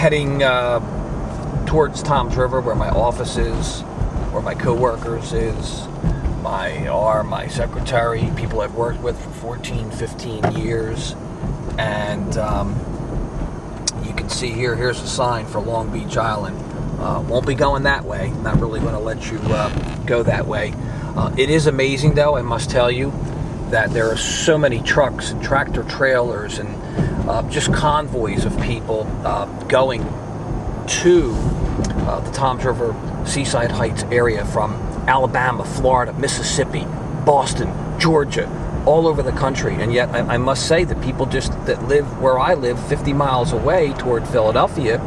heading towards Toms River, where my office is, where my co-workers is, my secretary, people I've worked with for 14, 15 years. And you can see here's a sign for Long Beach Island. Won't be going that way. Not really going to let you go that way. It is amazing, though, I must tell you, that there are so many trucks and tractor trailers and just convoys of people going to the Toms River, Seaside Heights area from Alabama, Florida, Mississippi, Boston, Georgia, all over the country. And yet I must say that people that live where I live, 50 miles away toward Philadelphia,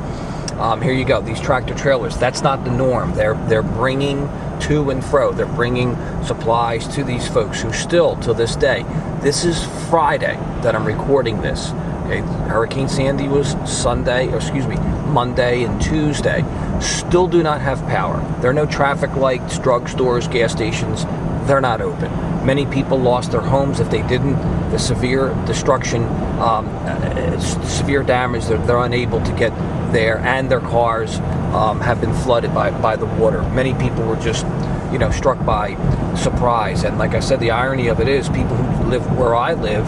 here you go, these tractor trailers, that's not the norm. They're bringing to and fro. They're bringing supplies to these folks who still, to this day, this is Friday that I'm recording this. Okay, Hurricane Sandy was Monday and Tuesday. Still do not have power. There are no traffic lights, drugstores, gas stations. They're not open. Many people lost their homes. If they didn't, the severe destruction, severe damage, they're unable to get there, and their cars have been flooded by the water. Many people were just, struck by surprise. And like I said, the irony of it is people who live where I live,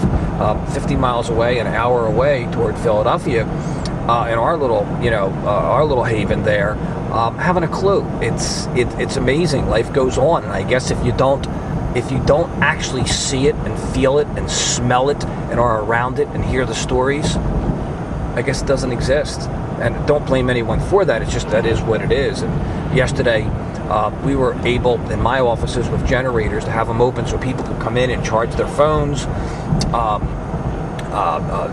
50 miles away, an hour away toward Philadelphia, in our little haven there, haven't a clue. It's amazing. Life goes on, and I guess if you don't actually see it and feel it and smell it and are around it and hear the stories, I guess it doesn't exist. And don't blame anyone for that. It's just that is what it is. And yesterday, we were able, in my offices with generators, to have them open so people could come in and charge their phones,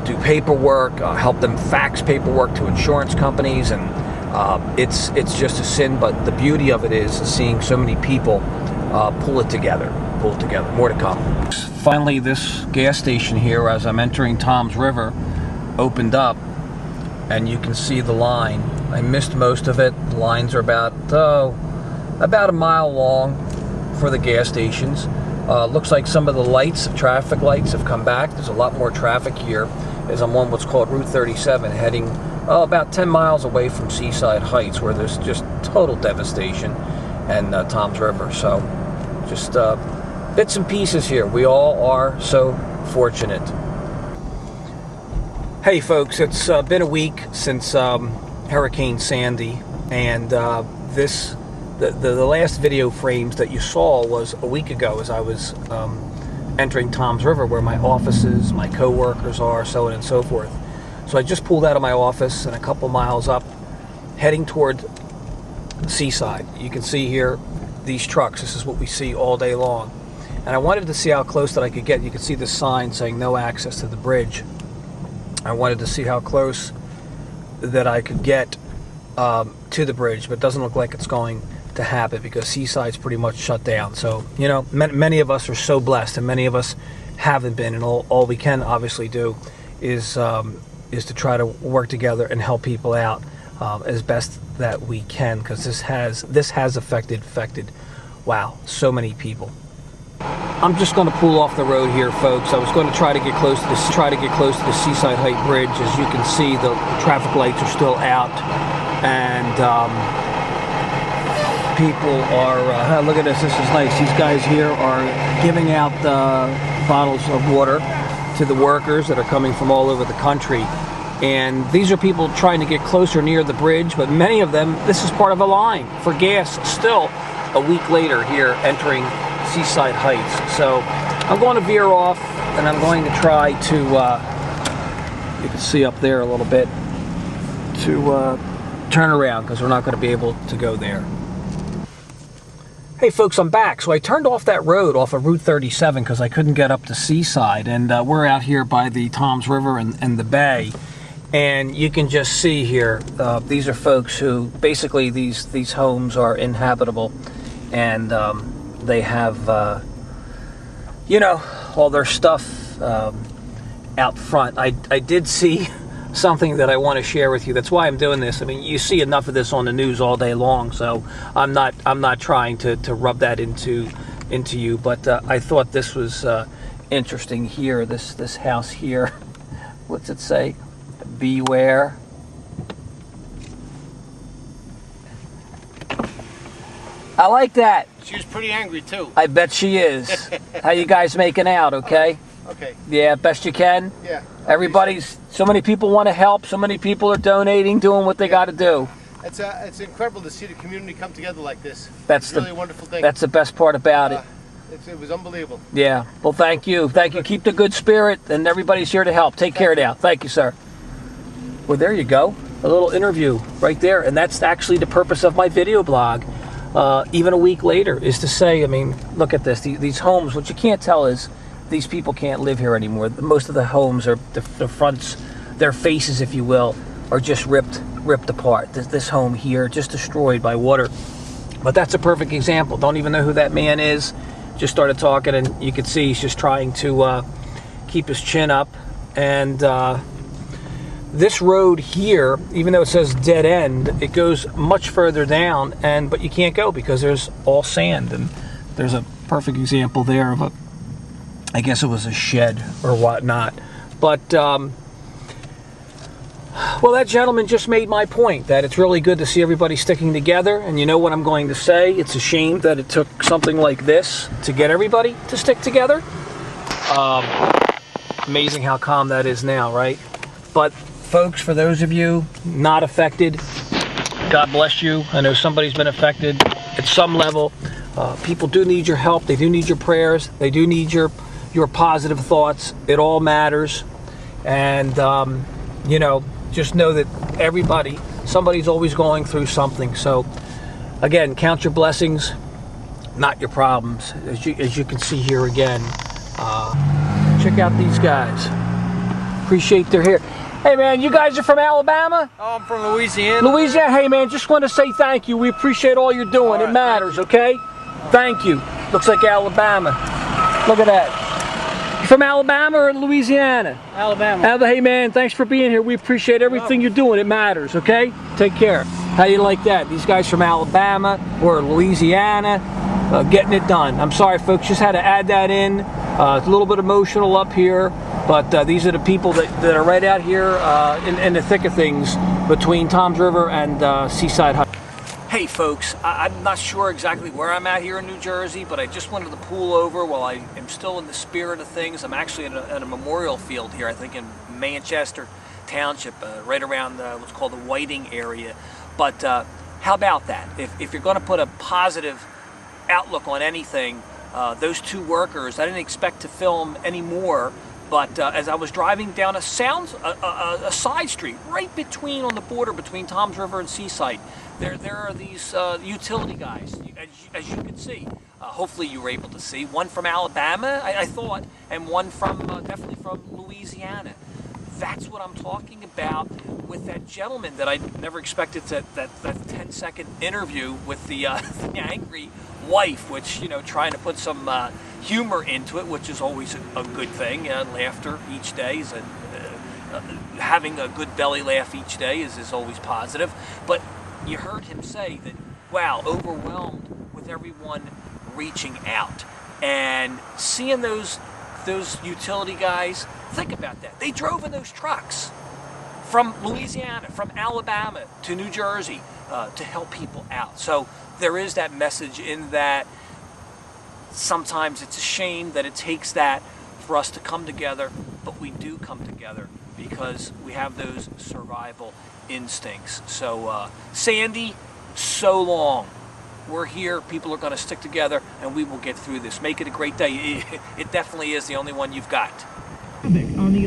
do paperwork, help them fax paperwork to insurance companies. And it's just a sin. But the beauty of it is seeing so many people pull it together. More to come. Finally, this gas station here, as I'm entering Toms River, opened up. And you can see the line. I missed most of it. The lines are about a mile long for the gas stations. Looks like some of the traffic lights have come back. There's a lot more traffic here as I'm on what's called Route 37, heading about 10 miles away from Seaside Heights, where there's just total devastation, and Toms River. So just bits and pieces here. We all are so fortunate. Hey folks, it's been a week since Hurricane Sandy, and the last video frames that you saw was a week ago as I was entering Toms River, where my offices, my co-workers are, so on and so forth. So I just pulled out of my office and a couple miles up, heading toward Seaside. You can see here these trucks. This is what we see all day long. And I wanted to see how close that I could get. You can see the sign saying no access to the bridge. I wanted to see how close that I could get to the bridge, but it doesn't look like it's going to happen because Seaside's pretty much shut down. So, many of us are so blessed, and many of us haven't been, and all we can obviously do is to try to work together and help people out as best that we can, because this has affected wow, so many people. I'm just going to pull off the road here, folks. I was going to try to get close to the Seaside Heights Bridge. As you can see, the traffic lights are still out, and people are. Look at this. This is nice. These guys here are giving out bottles of water to the workers that are coming from all over the country. And these are people trying to get closer near the bridge, but many of them, this is part of a line for gas. Still, a week later here, entering Seaside Heights. So I'm going to veer off, and I'm going to try to, you can see up there a little bit, to turn around, because we're not going to be able to go there. Hey folks, I'm back. So I turned off that road off of Route 37 because I couldn't get up to Seaside, and we're out here by the Toms River and the bay. And you can just see here, these are folks who, basically these homes are inhabitable, and they have, all their stuff out front. I did see something that I want to share with you. That's why I'm doing this. I mean, you see enough of this on the news all day long, so I'm not trying to rub that into you. But I thought this was interesting here. This house here. What's it say? Beware I like that. She was pretty angry too. I bet she is. How you guys making out, okay? Okay. Yeah, best you can? Yeah. So many people want to help, so many people are donating, doing what they got to do. It's incredible to see the community come together like this. That's really a wonderful thing. That's the best part about it. It was unbelievable. Yeah. Well, thank you. Thank you. Keep the good spirit, and everybody's here to help. Take care now. Thank you, sir. Well, there you go. A little interview right there, and that's actually the purpose of my video blog. Even a week later, is to say, I mean, look at this. These homes, what you can't tell is these people can't live here anymore. Most of the homes are the fronts, their faces, if you will, are just ripped apart. This home here just destroyed by water. But that's a perfect example. Don't even know who that man is. Just started talking, and you could see he's just trying to keep his chin up. And this road here, even though it says dead end, it goes much further down, but you can't go because there's all sand. And there's a perfect example there of I guess it was a shed or whatnot. But well, that gentleman just made my point that it's really good to see everybody sticking together. And you know what I'm going to say? It's a shame that it took something like this to get everybody to stick together. Amazing how calm that is now, right? But folks, for those of you not affected, God bless you. I know somebody's been affected at some level. People do need your help. They do need your prayers. They do need your positive thoughts. It all matters. And, you know, just know that somebody's always going through something. So, again, count your blessings, not your problems. As you can see here again, check out these guys. Appreciate they're here. Hey, man, you guys are from Alabama? Oh, I'm from Louisiana. Louisiana. Hey, man, just want to say thank you. We appreciate all you're doing. It matters, okay? Thank you. Looks like Alabama. Look at that. From Alabama or Louisiana? Alabama. Hey, man, thanks for being here. We appreciate everything you're doing. It matters, okay? Take care. How you like that? These guys from Alabama or Louisiana getting it done. I'm sorry, folks. Just had to add that in. It's a little bit emotional up here, but these are the people that are right out here in the thick of things between Toms River and Seaside. Hey folks, I'm not sure exactly where I'm at here in New Jersey, but I just wanted to pull over while I am still in the spirit of things. I'm actually at a memorial field here, I think in Manchester Township, right around what's called the Whiting area. But how about that? If you're going to put a positive outlook on anything, those two workers, I didn't expect to film any more, but as I was driving down a side street right on the border between Toms River and Seaside, there are these utility guys, as you can see. Hopefully you were able to see. One from Alabama, I thought, and one from definitely from Louisiana. That's what I'm talking about with that gentleman that I never expected that 10-second interview with the angry wife, which, you know, trying to put some humor into it, which is always a good thing. Laughter each day is having a good belly laugh each day is always positive. But you heard him say that, wow, overwhelmed with everyone reaching out and seeing those utility guys. Think about that. They drove in those trucks from Louisiana, from Alabama to New Jersey to help people out. So there is that message in that. Sometimes it's a shame that it takes that for us to come together, but we do come together because we have those survival instincts. So Sandy, so long. We're here, people are going to stick together, and we will get through this. Make it a great day. It definitely is the only one you've got. On the